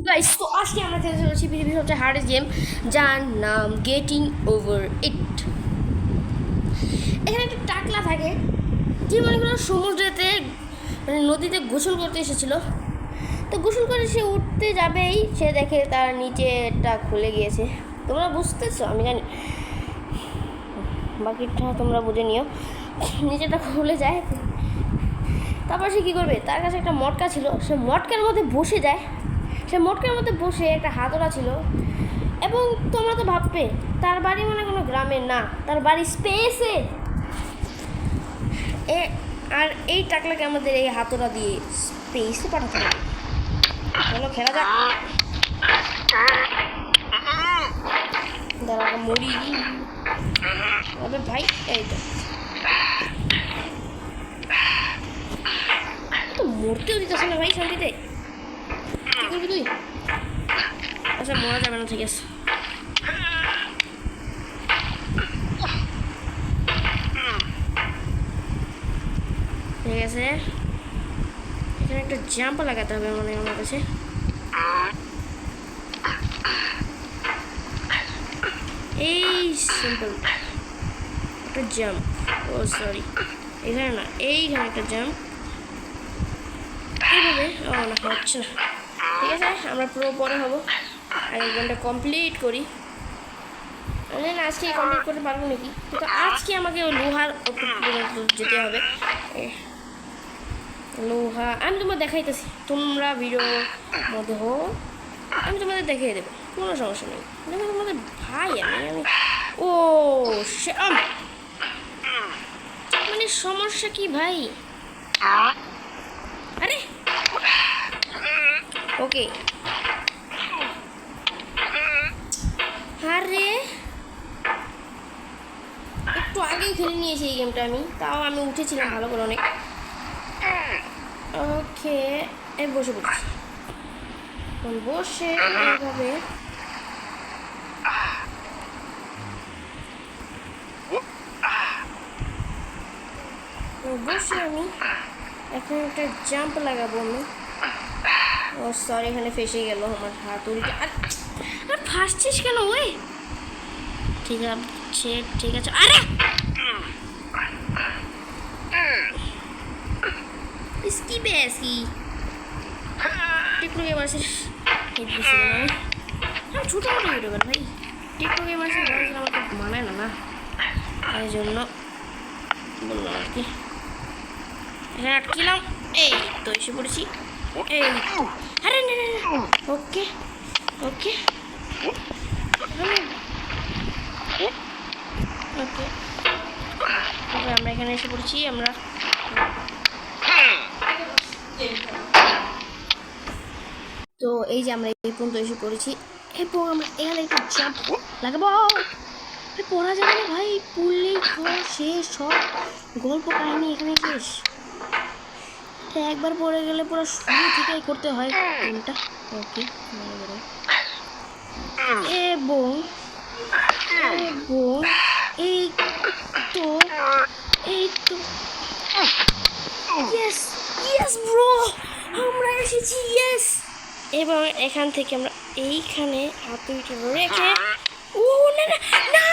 Guys তো আজকে আমরা খেলতে চলেছি পৃথিবীর সবচেয়ে হার্ডেস্ট গেম যার নাম গেটিং ওভার ইট। এখানে একটা টাকলা থাকে যে মনে করো সমুদ্রেতে মানে নদীতে গোসল করতে এসেছিলো। তো গোসল করে সে উঠতে যাবেই সে দেখে তার নিচেটা খুলে গিয়েছে। তোমরা বুঝতেছো? আমি জানি, বাকিটা তোমরা বুঝে নিও। নিচেটা খুলে যায়, তারপর সে কী করবে? তার কাছে একটা মটকা ছিল, সে মটকার মধ্যে বসে যায়। সে মটকার মধ্যে বসে একটা হাতড়া ছিল, এবং তোমরা তো ভাববে তার বাড়ি মানে কোনো গ্রামে না, তার বাড়ি স্পেসে। আর এই টাকলাকে আমাদের এই হাতড়া দিয়ে স্পেসে পাঠাতে হবে। চলো খেলা যাক। দাঁড়া মরি ভাই, এই তো মরতেও দিতেছে না ভাই শান্তিতে। কি করবি তুই? আচ্ছা মরা যাবে না, ঠিক আছে। ঠিক আছে, এখানে একটা জাম্প লাগাতে হবে মনে হয় আমার কাছে। এই সিম্পল একটা জাম্প, ও সরি এখানে না, এইখানে একটা জাম্প এইভাবে। ও না হচ্ছে না, ঠিক আছে আমরা পুরো পরে হবো। আগে গেমটা কমপ্লিট করি। আমি না আজকে কমপ্লিট করতে পারবো নাকি, কিন্তু আজকে আমাকে ওই লোহার যেতে হবে। লোহা আমি তোমার দেখাইতেছি, তোমরা ভিডিও মধ্যে হো, আমি তোমাদের দেখিয়ে দেবো, কোনো সমস্যা নেই। দেখো তোমাদের ভাই আমি ও মানে সমস্যা কি ভাই? আরে ওকে, আরে একটু আগেই খেলে নিয়েছি এই গেমটা আমি, তাও আমি উঠেছিলাম ভালো করে অনেক। ওকে এই বসে পড়ছি, বসে এইভাবে বসে আমি এখন একটা জাম্প লাগাবো আমি। ও সরি, এখানে ফেসে গেল আমার হাত উল্টে। আর ফাঁসছিস কেন ওই? ঠিক আছে ঠিক আছে। আরে इसकी बेसी टिकटॉक गेमर से हम ছোট ছোট ইউটিউবার ভাই, টিকটক গেমার সে বড় আমাকে মানায় না, তাই জন্য বললাম আর কি। এখানে আটকিলাম, এই তো এসে পড়েছি। এই আরে না ওকে ওকে ওকে আমরা এখানে এসে পড়েছি। আমরা তো এই যে আমরা এই পর্যন্ত এসে পড়েছি, এবং আমরা এখানে একটু জাম্প লাগাবো। পড়া যাবে না ভাই, পড়লেই শেষ, সব গল্প কাহিনী এখানে শেষ। একবার পড়ে গেলে পুরো শুরু থেকেই করতে হয় গেমটা। ওকে এবং এই তো ইয়েস ইয়েস ব্রো, আমরা এসেছি, ইয়েস। এবং এখান থেকে আমরা এইখানে হাত রেখে ও না না না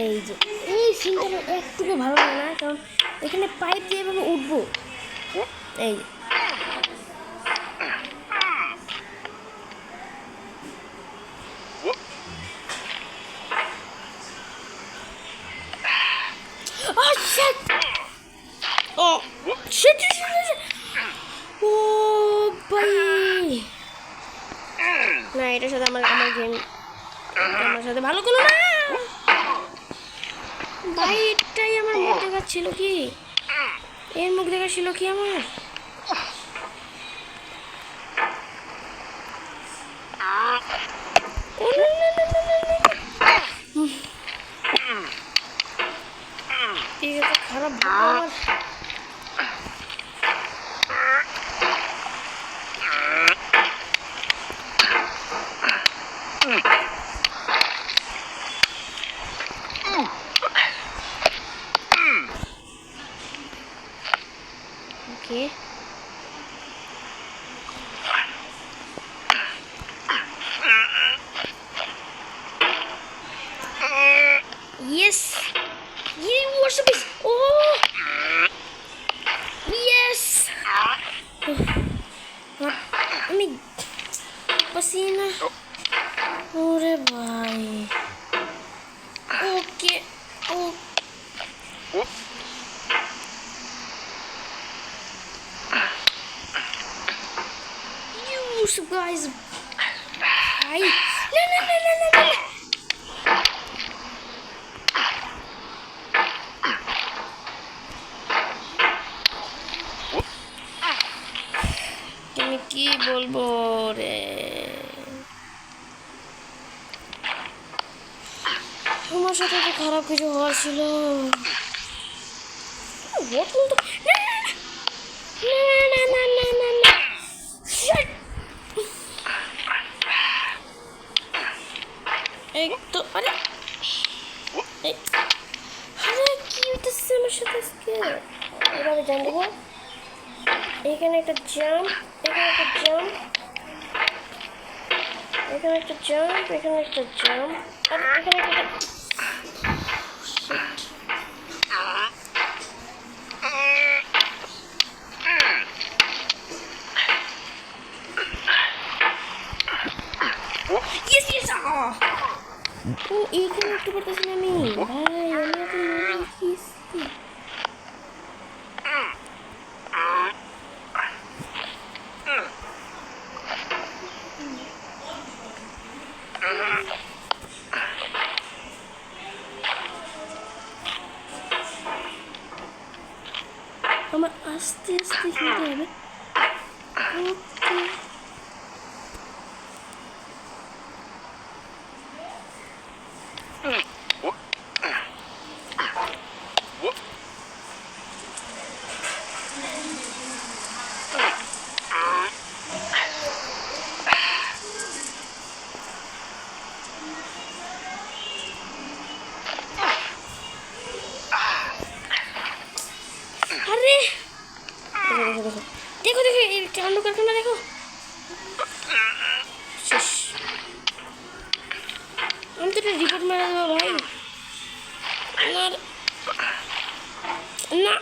এই যে এই সিনটা একটুকু ভালো লাগে না, কারণ এখানে পাইপ দিয়ে এভাবে উঠবো। এই Oh shit! Oh shit! ও ভাই না, এটার সাথে আমার আমার গেম আমার সাথে ভালো করলো না ভাই। এটাই আমার মুখ দেখাচ্ছিল কি? এর মুখ দেখাচ্ছিল কি আমার? ও না না না না না না। ঠিক আছে, খারাপ আমার। Okay. Yes. You worship is. Oh. Yes. আমি पसीना. अरे भाई. Okay. Oh. You guys. Hi. No no no no no no. তুমি কি বলবো রে? তোমার সাথে তো খারাপ কিছু হওয়ার ছিল। বোতল তো না না না না না না। এই তো আরে আরে কি হইতেছে আমার সাথে আজকে? এভাবে জান দেবো। এখানে একটা জাম্প, এখানে একটা জাম্প, এখানে একটা জাম্প, এখানে একটা জাম্প, আর এখানে একটা Yes, yes! এইখানে একটু করতেছি না আমি ভাই, আমি এত ইজি আমার আস্তে আস্তে খেলতে হবে। ওকে আরে দেখো দেখো এই কাণ্ড কারখানা দেখো। শেষ। আমি তো একটা রিপোর্ট মেরে দেবো ভাই। না না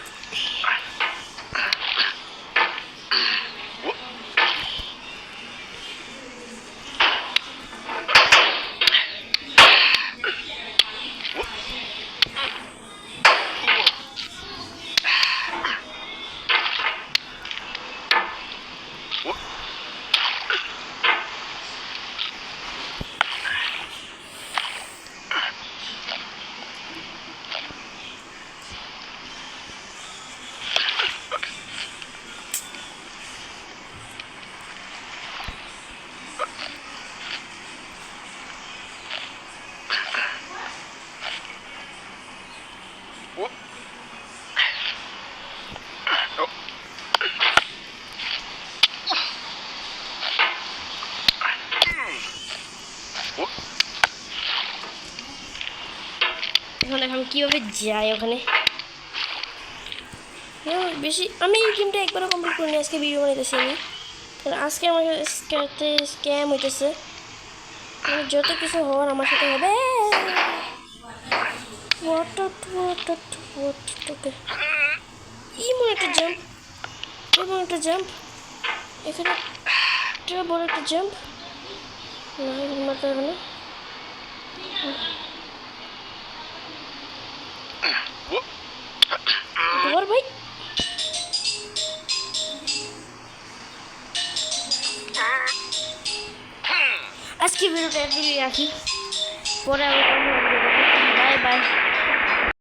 এখন দেখ আমি কীভাবে যাই ওখানে। বেশি আমি এই গেমটা একবারও কমপ্লিট করিনি, আজকে ভিডিও বানাইতেছি আমি। কারণ আজকে আমার সাথে স্ক্যাম হইতেছে, যত কিছু হওয়ার আমার সাথে হবে। এমন একটা জাম্প, এমন একটা জাম্প, এখানে একটা বড় একটা জাম্প মারতে হবে না। আজকে ভিডিওটা এতটুকুই রাখি, পরে আবার বাই বাই।